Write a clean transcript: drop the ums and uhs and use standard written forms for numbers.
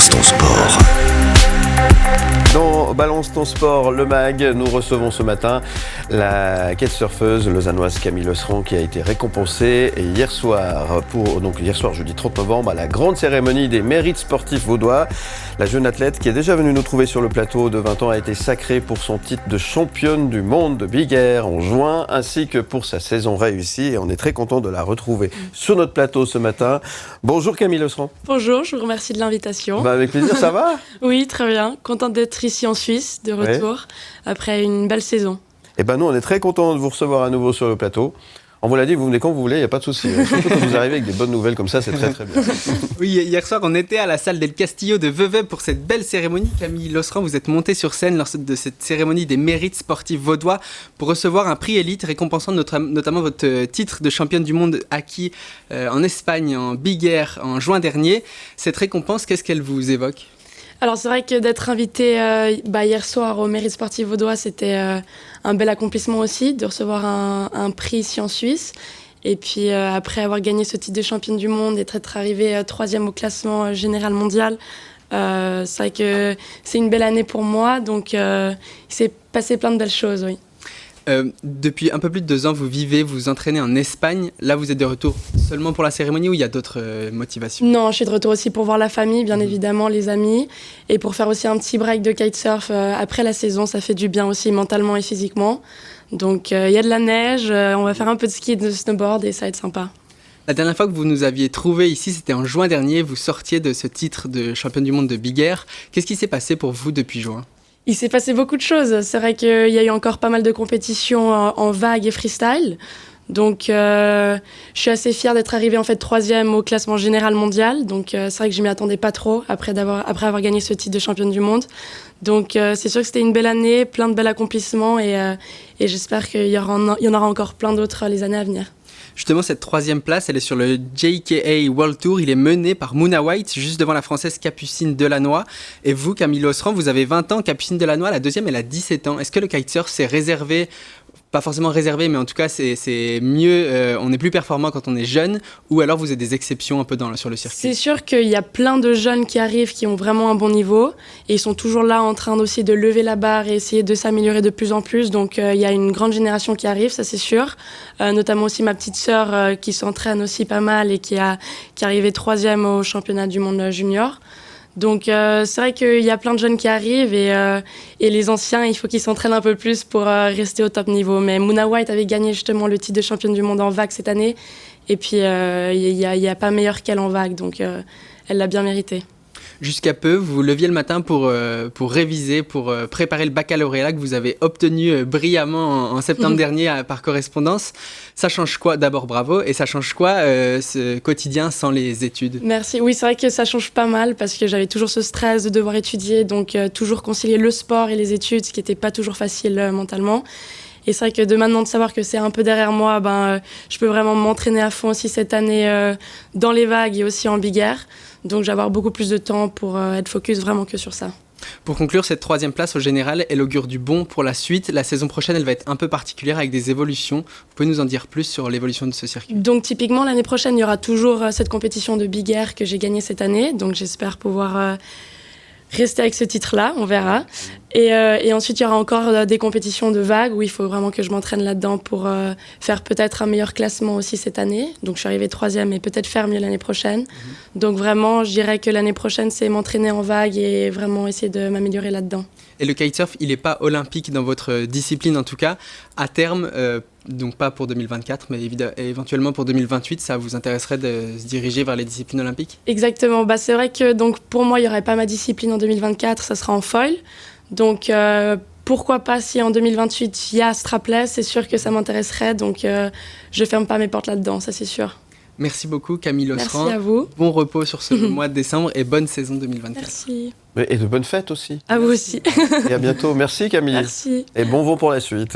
Balance ton sport. Dans Balance ton sport, le MAG, nous recevons ce matin la kitesurfeuse lausannoise Camille Osserand qui a été récompensée hier soir, jeudi 30 novembre, à la grande cérémonie des mérites sportifs vaudois. La jeune athlète qui est déjà venue nous trouver sur le plateau de 20 ans a été sacrée pour son titre de championne du monde de Big Air en juin, ainsi que pour sa saison réussie. Et on est très content de la retrouver sur notre plateau ce matin. Bonjour Camille Osserand. Bonjour, je vous remercie de l'invitation. Avec plaisir, ça va ? Oui, très bien. Contente d'être ici en Suisse, de retour, après une belle saison. Eh ben nous, on est très contents de vous recevoir à nouveau sur le plateau. On vous l'a dit, vous venez quand vous voulez, il n'y a pas de souci. Surtout quand vous arrivez avec des bonnes nouvelles comme ça, c'est très très bien. Oui, hier soir, on était à la salle del Castillo de Vevey pour cette belle cérémonie. Camille Osserand, vous êtes montée sur scène lors de cette cérémonie des mérites sportifs vaudois pour recevoir un prix élite récompensant notamment votre titre de championne du monde acquis en Espagne, en Big Air, en juin dernier. Cette récompense, qu'est-ce qu'elle vous évoque ? Alors c'est vrai que d'être invitée hier soir au Mérite Sportif Vaudois, c'était un bel accomplissement aussi, de recevoir un prix ici en Suisse. Et puis après avoir gagné ce titre de championne du monde et être arrivée 3e au classement général mondial, c'est vrai que c'est une belle année pour moi, donc il s'est passé plein de belles choses, oui. Depuis un peu plus de 2 ans, vous entraînez en Espagne. Là, vous êtes de retour seulement pour la cérémonie ou il y a d'autres motivations ? Non, je suis de retour aussi pour voir la famille, bien évidemment, les amis, et pour faire aussi un petit break de kitesurf après la saison. Ça fait du bien aussi mentalement et physiquement. Donc, il y a de la neige, on va faire un peu de ski et de snowboard et ça va être sympa. La dernière fois que vous nous aviez trouvé ici, c'était en juin dernier. Vous sortiez de ce titre de championne du monde de Big Air. Qu'est-ce qui s'est passé pour vous depuis juin ? Il s'est passé beaucoup de choses. C'est vrai qu'il y a eu encore pas mal de compétitions en vague et freestyle. Donc, je suis assez fière d'être arrivée en fait 3e au classement général mondial. Donc, c'est vrai que je m'y attendais pas trop après avoir gagné ce titre de championne du monde. Donc, c'est sûr que c'était une belle année, plein de bels accomplissements et j'espère qu'il y en aura encore plein d'autres les années à venir. Justement, cette 3e place, elle est sur le JKA World Tour. Il est mené par Mouna White, juste devant la Française Capucine Delannoy. Et vous, Camille Osserand, vous avez 20 ans. Capucine Delannoy, la 2e, elle a 17 ans. Est-ce que le kitesurf, c'est réservé, pas forcément réservé, mais en tout cas, c'est mieux, on est plus performant quand on est jeune, ou alors vous avez des exceptions un peu sur le circuit ? C'est sûr qu'il y a plein de jeunes qui arrivent, qui ont vraiment un bon niveau, et ils sont toujours là en train aussi de lever la barre et essayer de s'améliorer de plus en plus. Donc, il y a une grande génération qui arrive, ça c'est sûr. Notamment aussi ma petite sœur qui s'entraîne aussi pas mal et qui est arrivée 3e au championnat du monde junior. Donc c'est vrai qu'il y a plein de jeunes qui arrivent et les anciens, il faut qu'ils s'entraînent un peu plus pour rester au top niveau. Mais Mouna White avait gagné justement le titre de championne du monde en vague cette année. Et puis il y a pas meilleur qu'elle en vague, donc elle l'a bien mérité. Jusqu'à peu, vous vous leviez le matin pour réviser, pour préparer le baccalauréat que vous avez obtenu brillamment en septembre dernier par correspondance. Ça change quoi ? D'abord, bravo. Et ça change quoi ce quotidien sans les études ? Merci. Oui, c'est vrai que ça change pas mal parce que j'avais toujours ce stress de devoir étudier, donc toujours concilier le sport et les études, ce qui n'était pas toujours facile mentalement. Et c'est vrai que de maintenant de savoir que c'est un peu derrière moi, je peux vraiment m'entraîner à fond aussi cette année dans les vagues et aussi en Big Air. Donc, je vais avoir beaucoup plus de temps pour être focus vraiment que sur ça. Pour conclure, cette 3e place au général, elle augure du bon pour la suite. La saison prochaine, elle va être un peu particulière avec des évolutions. Vous pouvez nous en dire plus sur l'évolution de ce circuit ? Donc, typiquement, l'année prochaine, il y aura toujours cette compétition de Big Air que j'ai gagnée cette année. Donc, j'espère pouvoir rester avec ce titre-là, on verra. Et ensuite, il y aura encore des compétitions de vagues où il faut vraiment que je m'entraîne là-dedans pour faire peut-être un meilleur classement aussi cette année. Donc, je suis arrivée 3e et peut-être faire mieux l'année prochaine. Donc, vraiment, je dirais que l'année prochaine, c'est m'entraîner en vague et vraiment essayer de m'améliorer là-dedans. Et le kitesurf, il n'est pas olympique dans votre discipline en tout cas. À terme, donc pas pour 2024, mais éventuellement pour 2028, ça vous intéresserait de se diriger vers les disciplines olympiques ? Exactement. C'est vrai que donc, pour moi, il n'y aurait pas ma discipline en 2024, ça sera en foil. Donc, pourquoi pas si en 2028, il y a strapless, c'est sûr que ça m'intéresserait. Donc, je ne ferme pas mes portes là-dedans, ça c'est sûr. Merci beaucoup Camille Osserand. Merci à vous. Bon repos sur ce mois de décembre et bonne saison 2024. Merci. Et de bonnes fêtes aussi. À vous aussi. Et à bientôt. Merci Camille. Merci. Et bon vent pour la suite.